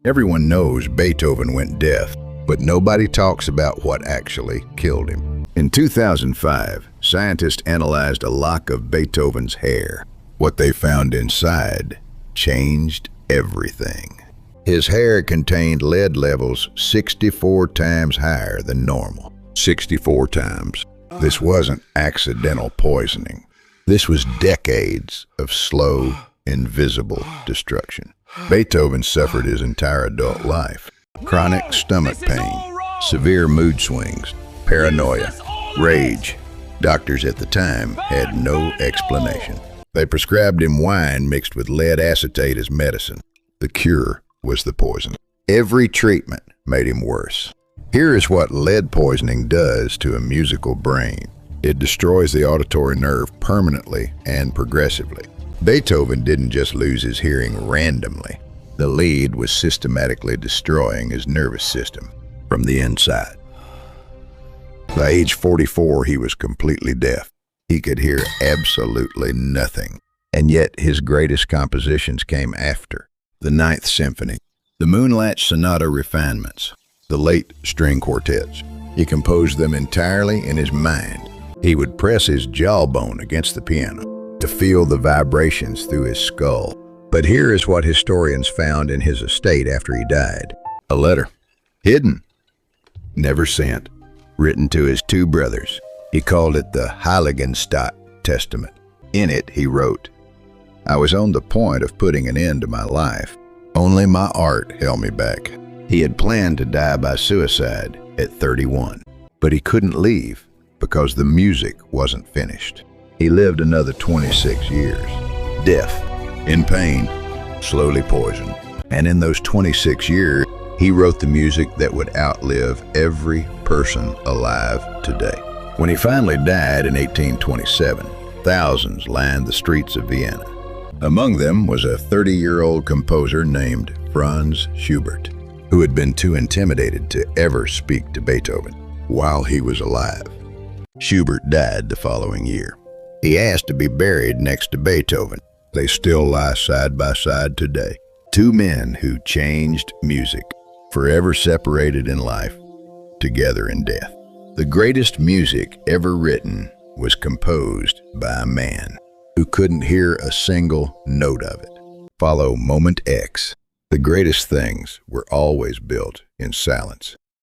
Everyone knows Beethoven went deaf, but nobody talks about what actually killed him. In 2005, scientists analyzed a lock of Beethoven's hair. What they found inside changed everything. His hair contained lead levels 64 times higher than normal. 64 times. This wasn't accidental poisoning. This was decades of slow, invisible destruction. Beethoven suffered his entire adult life. Chronic stomach pain, severe mood swings, paranoia, rage. Doctors at the time had no explanation. They prescribed him wine mixed with lead acetate as medicine. The cure was the poison. Every treatment made him worse. Here is what lead poisoning does to a musical brain. It destroys the auditory nerve permanently and progressively. Beethoven didn't just lose his hearing randomly. The lead was systematically destroying his nervous system from the inside. By age 44, he was completely deaf. He could hear absolutely nothing. And yet his greatest compositions came after. The Ninth Symphony, the Moonlight Sonata refinements, the late string quartets. He composed them entirely in his mind. He would press his jawbone against the piano to feel the vibrations through his skull. But here is what historians found in his estate after he died. A letter, hidden, never sent, written to his two brothers. He called it the Heiligenstadt Testament. In it, he wrote, "I was on the point of putting an end to my life. Only my art held me back." He had planned to die by suicide at 31, but he couldn't leave because the music wasn't finished. He lived another 26 years, deaf, in pain, slowly poisoned. And in those 26 years, he wrote the music that would outlive every person alive today. When he finally died in 1827, thousands lined the streets of Vienna. Among them was a 30-year-old composer named Franz Schubert, who had been too intimidated to ever speak to Beethoven while he was alive. Schubert died the following year. He asked to be buried next to Beethoven. They still lie side by side today. Two men who changed music, forever separated in life, together in death. The greatest music ever written was composed by a man who couldn't hear a single note of it. Follow Moment X. The greatest things were always built in silence.